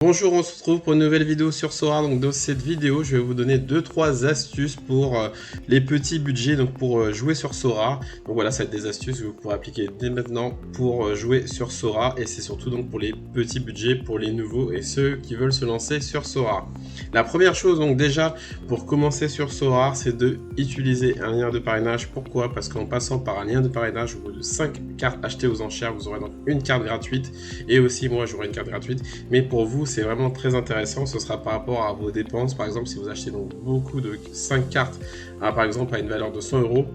Bonjour, on se retrouve pour une nouvelle vidéo sur Sora. Donc dans cette vidéo, je vais vous donner 2-3 astuces pour les petits budgets, donc pour jouer sur Sora. Donc voilà, ça va être des astuces que vous pourrez appliquer dès maintenant pour jouer sur Sora. Et c'est surtout donc pour les petits budgets, pour les nouveaux et ceux qui veulent se lancer sur Sora. La première chose donc déjà pour commencer sur Sora, c'est de utiliser un lien de parrainage. Pourquoi? Parce qu'en passant par un lien de parrainage, au bout de 5 cartes achetées aux enchères, vous aurez donc une carte gratuite. Et aussi moi j'aurai une carte gratuite. Mais pour vous, c'est vraiment très intéressant. Ce sera par rapport à vos dépenses. Par exemple, si vous achetez donc beaucoup de 5 cartes, par exemple à une valeur de 100 €,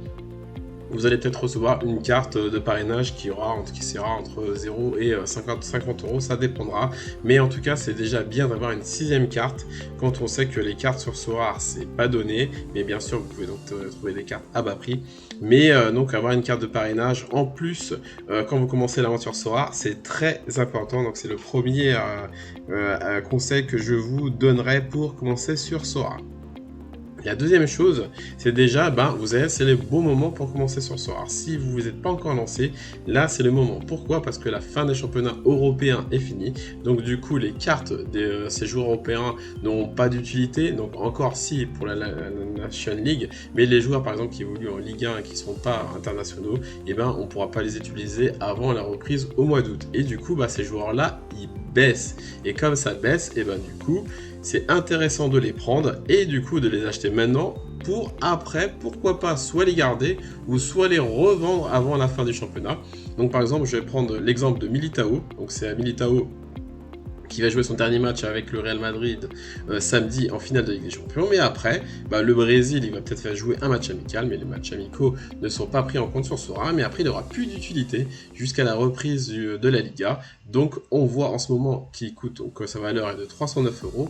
vous allez peut-être recevoir une carte de parrainage qui sera entre 0 et 50 €, ça dépendra. Mais en tout cas, c'est déjà bien d'avoir une 6e carte quand on sait que les cartes sur Sora, c'est pas donné. Mais bien sûr, vous pouvez donc trouver des cartes à bas prix. Mais donc avoir une carte de parrainage en plus quand vous commencez l'aventure Sora, c'est très important. Donc c'est le premier conseil que je vous donnerai pour commencer sur Sora. La deuxième chose, c'est déjà, c'est le bon moment pour commencer sur Sora. Si vous vous êtes pas encore lancé, là c'est le moment. Pourquoi? Parce que la fin des championnats européens est finie. Donc du coup, les cartes de ces joueurs européens n'ont pas d'utilité. Donc encore si pour la Nation League, mais les joueurs par exemple qui évoluent en Ligue 1 et qui ne sont pas internationaux, on ne pourra pas les utiliser avant la reprise au mois d'août. Et du coup, ces joueurs-là, ils baissent. Et comme ça baisse, du coup, c'est intéressant de les prendre et du coup de les acheter maintenant pour après, pourquoi pas, soit les garder ou soit les revendre avant la fin du championnat. Donc par exemple, je vais prendre l'exemple de Militao. Donc c'est Militao qui va jouer son dernier match avec le Real Madrid samedi en finale de Ligue des Champions. Mais après, le Brésil, il va peut-être faire jouer un match amical, mais les matchs amicaux ne sont pas pris en compte sur Sora. Mais après, il n'aura plus d'utilité jusqu'à la reprise de la Liga. Donc, on voit en ce moment qu'il coûte, donc sa valeur est de 309 €.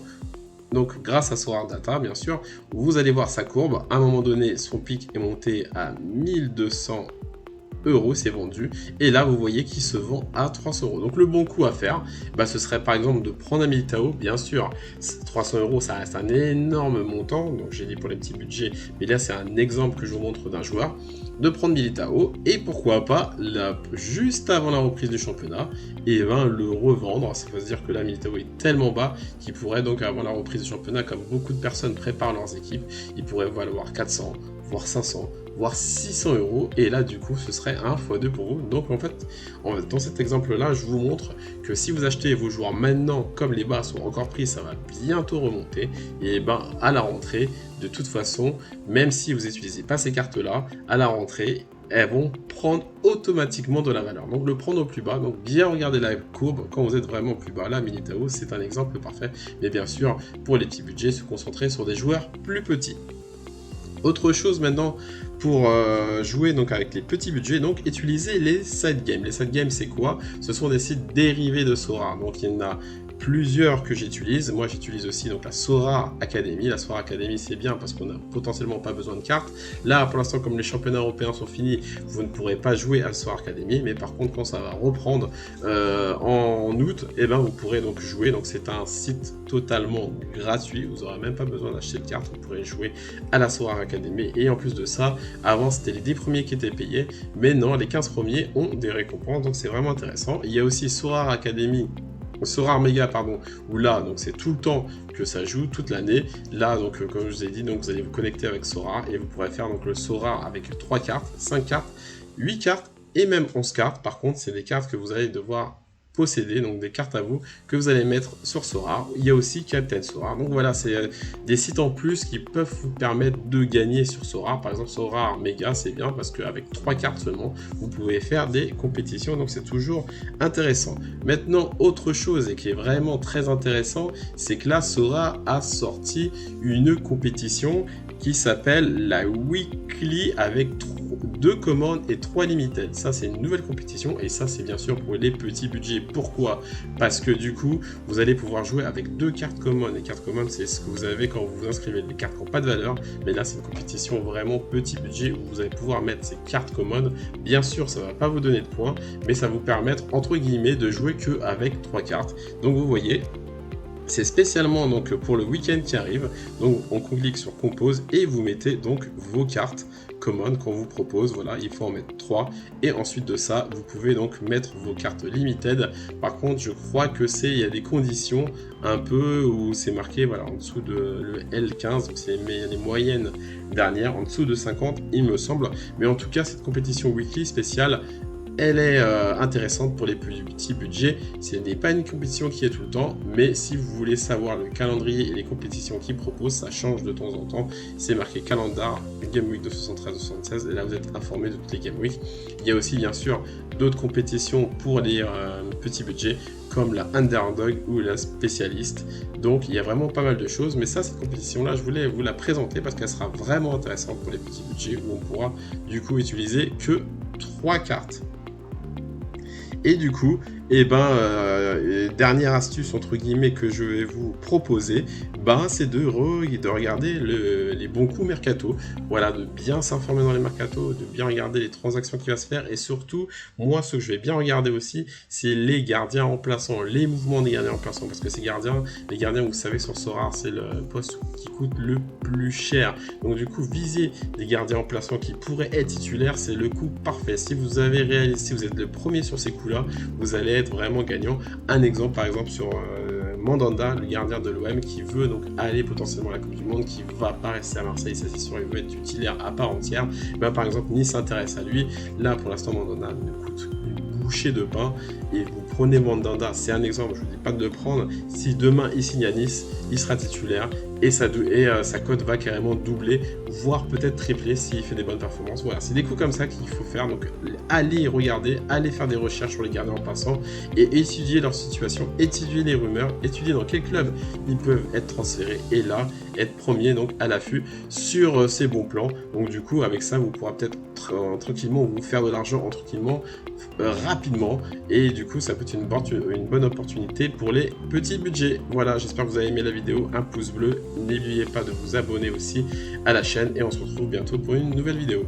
Donc, grâce à Sora Data, bien sûr, vous allez voir sa courbe. À un moment donné, son pic est monté à 1200 €, c'est vendu, et là vous voyez qu'il se vend à 300 €. Donc le bon coup à faire, ce serait par exemple de prendre un Militao. Bien sûr, 300 € ça reste un énorme montant, donc j'ai dit pour les petits budgets, mais là c'est un exemple que je vous montre d'un joueur, de prendre Militao, et pourquoi pas, juste avant la reprise du championnat, le revendre. Ça veut dire que là Militao est tellement bas qu'il pourrait donc avant la reprise du championnat, comme beaucoup de personnes préparent leurs équipes, il pourrait valoir 400, voire 500, voire 600 €, et là du coup ce serait un x2 pour vous. Donc en fait dans cet exemple là, je vous montre que si vous achetez vos joueurs maintenant, comme les bas sont encore pris, ça va bientôt remonter, et à la rentrée, de toute façon, même si vous n'utilisez pas ces cartes là, à la rentrée, elles vont prendre automatiquement de la valeur. Donc le prendre au plus bas, donc bien regarder la courbe quand vous êtes vraiment au plus bas. Là Militao c'est un exemple parfait, mais bien sûr pour les petits budgets, se concentrer sur des joueurs plus petits. Autre chose maintenant pour jouer donc avec les petits budgets, donc utiliser les side games. Les side games c'est quoi? Ce sont des sites dérivés de Sora. Donc il y en a plusieurs que j'utilise. Moi j'utilise aussi donc la Sora Academy. La Sora Academy c'est bien parce qu'on n'a potentiellement pas besoin de cartes. Là pour l'instant, comme les championnats européens sont finis, vous ne pourrez pas jouer à la Sora Academy, mais par contre quand ça va reprendre en août, vous pourrez donc jouer. Donc c'est un site totalement gratuit, vous n'aurez même pas besoin d'acheter de cartes, vous pourrez jouer à la Sora Academy. Et en plus de ça, avant c'était les 10 premiers qui étaient payés, mais non, les 15 premiers ont des récompenses, donc c'est vraiment intéressant. Il y a aussi Sora Academy, Sora Mega pardon, où là donc c'est tout le temps que ça joue, toute l'année. Là donc comme je vous ai dit, donc vous allez vous connecter avec Sora et vous pourrez faire donc le Sora avec 3 cartes, 5 cartes, 8 cartes et même 11 cartes. Par contre c'est des cartes que vous allez devoir posséder, donc des cartes à vous que vous allez mettre sur Sora. Il y a aussi Captain Sora. Donc voilà, c'est des sites en plus qui peuvent vous permettre de gagner sur Sora. Par exemple Sora Mega c'est bien parce qu'avec 3 cartes seulement vous pouvez faire des compétitions, donc c'est toujours intéressant. Maintenant autre chose et qui est vraiment très intéressant, c'est que là Sora a sorti une compétition qui s'appelle la Weekly avec 2 commandes et 3 limited. Ça c'est une nouvelle compétition et ça c'est bien sûr pour les petits budgets. Pourquoi? Parce que du coup vous allez pouvoir jouer avec 2 cartes communes. Les cartes communes c'est ce que vous avez quand vous vous inscrivez, les cartes qui n'ont pas de valeur, mais là c'est une compétition vraiment petit budget où vous allez pouvoir mettre ces cartes communes. Bien sûr ça ne va pas vous donner de points, mais ça va vous permettre entre guillemets de jouer que avec 3 cartes. Donc vous voyez, C'est spécialement donc pour le week-end qui arrive. Donc on clique sur compose et vous mettez donc vos cartes common qu'on vous propose. Voilà, il faut en mettre 3. Et ensuite de ça, vous pouvez donc mettre vos cartes limited. Par contre, je crois que il y a des conditions un peu où c'est marqué voilà en dessous de le L15, donc c'est les moyennes dernières, en dessous de 50 il me semble. Mais en tout cas, cette compétition weekly spéciale, elle est intéressante pour les petits budgets. Ce n'est pas une compétition qui est tout le temps, mais si vous voulez savoir le calendrier et les compétitions qu'ils proposent, ça change de temps en temps. C'est marqué calendar, Game Week de 73-76, et là vous êtes informé de toutes les Game Week. Il y a aussi bien sûr d'autres compétitions pour les petits budgets, comme la Underdog ou la spécialiste. Donc il y a vraiment pas mal de choses, mais ça, cette compétition-là, je voulais vous la présenter parce qu'elle sera vraiment intéressante pour les petits budgets, où on pourra du coup utiliser que 3 cartes. Et du coup, dernière astuce entre guillemets que je vais vous proposer, c'est de regarder les bons coups mercato. Voilà, de bien s'informer dans les mercato, de bien regarder les transactions qui va se faire, et surtout, moi, ce que je vais bien regarder aussi, c'est les gardiens remplaçants, les mouvements des gardiens remplaçants, parce que les gardiens, vous savez, sur Sora, c'est le poste qui coûte le plus cher. Donc du coup, viser des gardiens remplaçants qui pourraient être titulaires, c'est le coup parfait. Si vous êtes le premier sur ces coups-là, vous allez être vraiment gagnant. Un exemple, par exemple, sur Mandanda, le gardien de l'OM, qui veut donc aller potentiellement à la Coupe du Monde, qui va pas rester à Marseille, ça c'est sûr, il veut être titulaire à part entière. Par exemple, Nice s'intéresse à lui. Là, pour l'instant, Mandanda ne coûte une bouchée de pain, et vous prenez Mandanda, c'est un exemple, je ne vous dis pas de le prendre. Si demain il signe à Nice, il sera titulaire, et sa cote va carrément doubler, voire peut-être tripler s'il fait des bonnes performances. Voilà, c'est des coups comme ça qu'il faut faire. Donc allez regarder, allez faire des recherches sur les gardiens en passant, et étudier leur situation, étudier les rumeurs, étudier dans quel club ils peuvent être transférés, et là être premier donc à l'affût sur ces bons plans. Donc du coup, avec ça, vous pourrez peut-être tranquillement vous faire de l'argent tranquillement, rapidement, et du coup ça peut être une bonne opportunité pour les petits budgets. Voilà, j'espère que vous avez aimé la vidéo. Un pouce bleu, n'oubliez pas de vous abonner aussi à la chaîne, et on se retrouve bientôt pour une nouvelle vidéo.